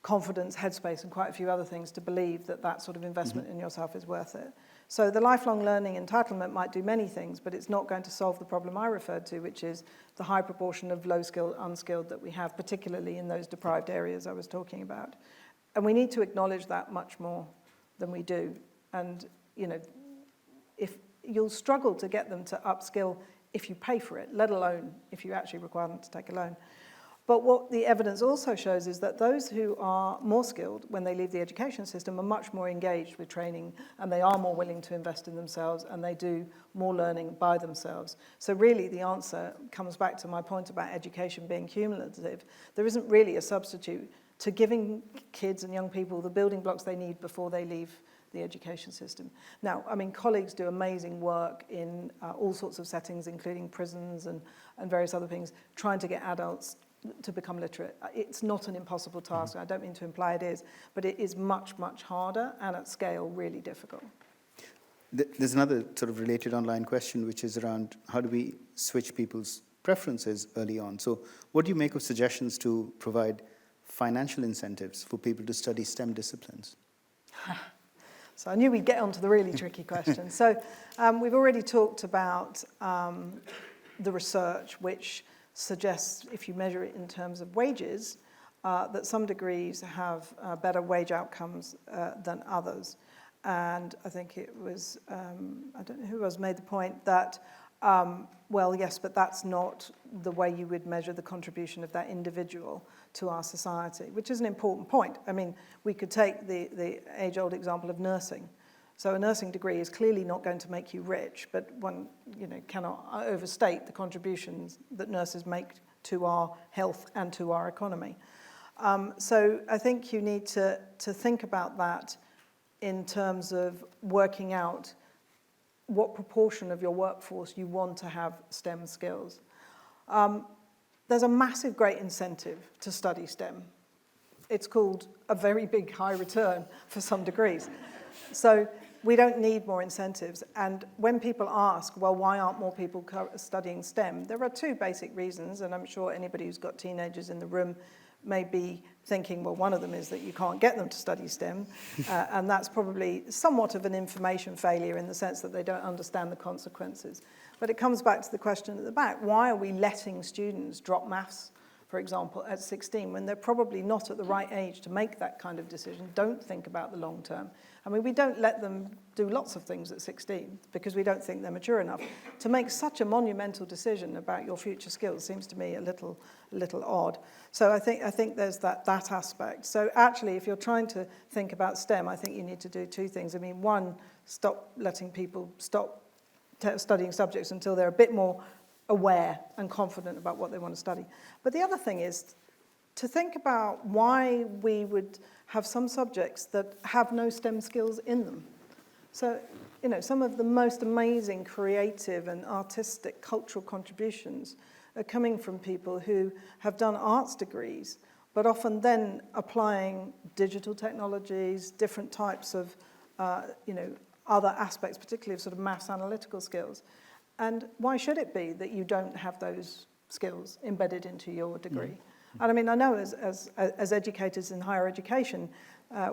confidence, headspace, and quite a few other things to believe that that sort of investment in yourself is worth it. So the lifelong learning entitlement might do many things, but it's not going to solve the problem I referred to, which is the high proportion of low-skilled, unskilled that we have, particularly in those deprived areas I was talking about. And we need to acknowledge that much more than we do. And, you know, if you'll struggle to get them to upskill if you pay for it, let alone if you actually require them to take a loan. But what the evidence also shows is that those who are more skilled when they leave the education system are much more engaged with training, and they are more willing to invest in themselves, and they do more learning by themselves. So really the answer comes back to my point about education being cumulative. There isn't really a substitute to giving kids and young people the building blocks they need before they leave the education system. Now, I mean, colleagues do amazing work in all sorts of settings, including prisons and various other things, trying to get adults to become literate. It's not an impossible task. I don't mean to imply it is, but it is much, much harder and at scale really difficult. There's another sort of related online question, which is around how do we switch people's preferences early on? So what do you make of suggestions to provide financial incentives for people to study STEM disciplines? So I knew we'd get onto the really tricky question. So we've already talked about the research, which suggests, if you measure it in terms of wages, that some degrees have better wage outcomes than others. And I think it was, I don't know who else made the point that, well, yes, but that's not the way you would measure the contribution of that individual to our society, which is an important point. I mean, we could take the age-old example of nursing. So a nursing degree is clearly not going to make you rich, but one, you know, cannot overstate the contributions that nurses make to our health and to our economy. So I think you need to think about that in terms of working out what proportion of your workforce you want to have STEM skills. There's a massive, great incentive to study STEM. It's called a very big high return for some degrees. So we don't need more incentives. And when people ask, well, why aren't more people studying STEM? There are two basic reasons, and I'm sure anybody who's got teenagers in the room may be thinking, well, one of them is that you can't get them to study STEM, and that's probably somewhat of an information failure in the sense that they don't understand the consequences. But it comes back to the question at the back, why are we letting students drop maths, for example, at 16, when they're probably not at the right age to make that kind of decision, don't think about the long term? I mean, we don't let them do lots of things at 16 because we don't think they're mature enough. To make such a monumental decision about your future skills seems to me a little odd. So I think there's that aspect. So actually, if you're trying to think about STEM, I think you need to do two things. I mean, one, stop letting people studying subjects until they're a bit more aware and confident about what they want to study. But the other thing is to think about why we would have some subjects that have no STEM skills in them. So, you know, some of the most amazing creative and artistic cultural contributions are coming from people who have done arts degrees, but often then applying digital technologies, different types of, other aspects, particularly of sort of maths analytical skills. And why should it be that you don't have those skills embedded into your degree? And I mean, I know as educators in higher education,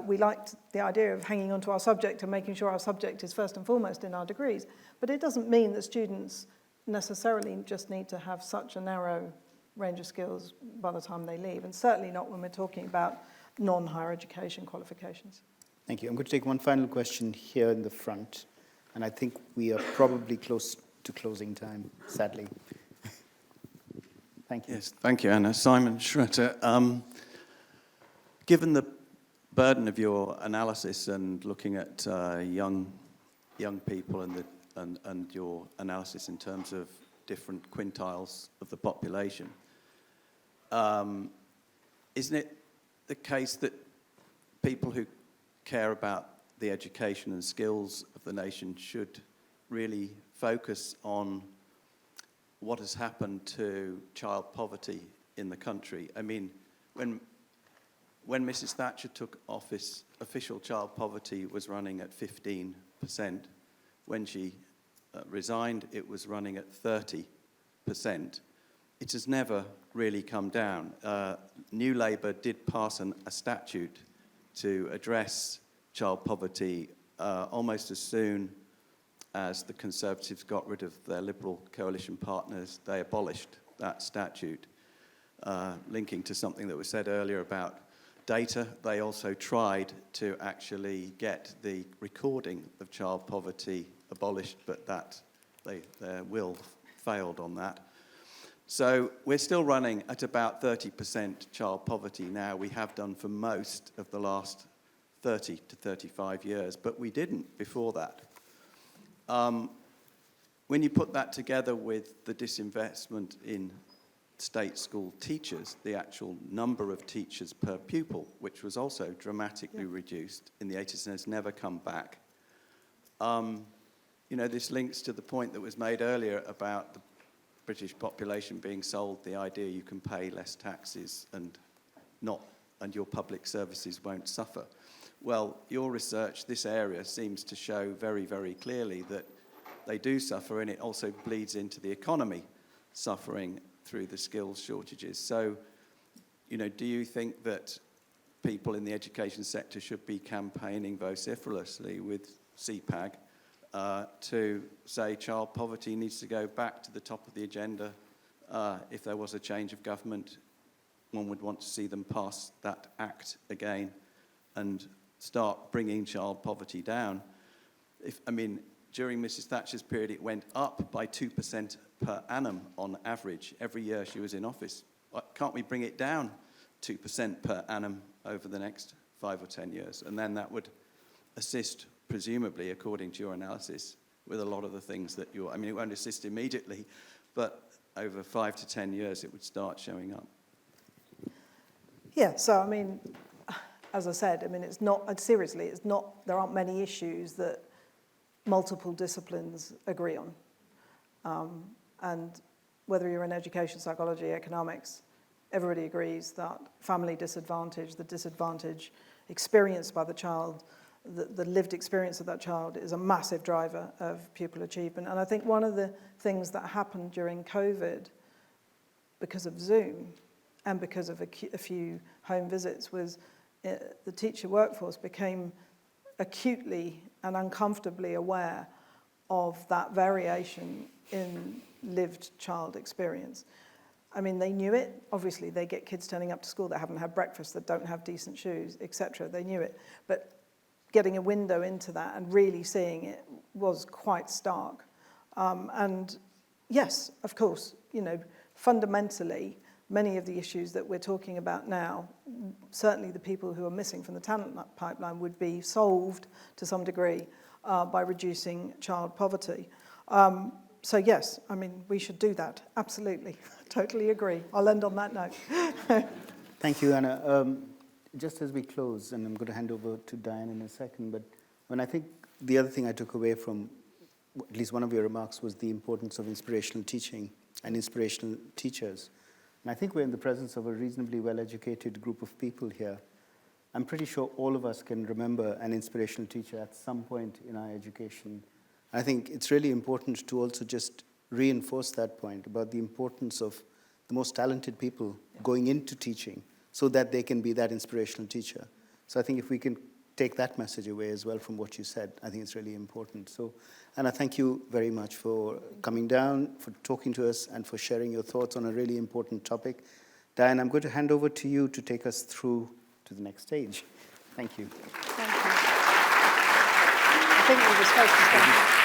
we liked the idea of hanging onto our subject and making sure our subject is first and foremost in our degrees. But it doesn't mean that students necessarily just need to have such a narrow range of skills by the time they leave, and certainly not when we're talking about non-higher education qualifications. Thank you. I'm going to take one final question here in the front, and I think we are probably close to closing time, sadly. Thank you. Yes, thank you, Anna. Simon Schroeter. Given the burden of your analysis and looking at young people and your analysis in terms of different quintiles of the population, isn't it the case that people who care about the education and skills of the nation should really focus on what has happened to child poverty in the country? I mean, when Mrs. Thatcher took office, official child poverty was running at 15%. When she resigned, it was running at 30%. It has never really come down. New Labour did pass a statute to address child poverty almost as soon as the Conservatives got rid of their Liberal coalition partners. They abolished that statute, linking to something that was said earlier about data. They also tried to actually get the recording of child poverty abolished, but their will failed on that. So we're still running at about 30% child poverty now. We have done for most of the last 30 to 35 years, but we didn't before that. When you put that together with the disinvestment in state school teachers, the actual number of teachers per pupil, which was also dramatically reduced in the 80s and has never come back. This links to the point that was made earlier about the British population being sold the idea you can pay less taxes and your public services won't suffer. Well, your research, this area, seems to show very, very clearly that they do suffer, and it also bleeds into the economy suffering through the skills shortages. So, do you think that people in the education sector should be campaigning vociferously with CPAG to say child poverty needs to go back to the top of the agenda? If there was a change of government, one would want to see them pass that act again and start bringing child poverty down. During Mrs. Thatcher's period, it went up by 2% per annum on average every year she was in office. Can't we bring it down 2% per annum over the next 5 or 10 years? And then that would assist, presumably, according to your analysis, with a lot of the things that it won't assist immediately, but over 5 to 10 years it would start showing up. Yeah, so as I said, it's not, seriously, there aren't many issues that multiple disciplines agree on. And whether you're in education, psychology, economics, everybody agrees that family disadvantage, the disadvantage experienced by the child, the lived experience of that child is a massive driver of pupil achievement. And I think one of the things that happened during COVID because of Zoom and because of a few home visits was the teacher workforce became acutely and uncomfortably aware of that variation in lived child experience. They knew it. Obviously, they get kids turning up to school that haven't had breakfast, that don't have decent shoes, etc. They knew it. But getting a window into that and really seeing it was quite stark. And yes, of course, fundamentally, many of the issues that we're talking about now, certainly the people who are missing from the talent pipeline would be solved to some degree by reducing child poverty. So yes, we should do that, absolutely. Totally agree. I'll end on that note. Thank you, Anna. Just as we close, and I'm going to hand over to Diane in a second, but when I think the other thing I took away from at least one of your remarks was the importance of inspirational teaching and inspirational teachers. And I think we're in the presence of a reasonably well-educated group of people here. I'm pretty sure all of us can remember an inspirational teacher at some point in our education. I think it's really important to also just reinforce that point about the importance of the most talented people going into teaching so that they can be that inspirational teacher. So I think if we can take that message away as well from what you said, I think it's really important. So, Anna, thank you very much for coming down, for talking to us, and for sharing your thoughts on a really important topic. Diane, I'm going to hand over to you to take us through to the next stage. Thank you. Thank you. I think we were supposed to start.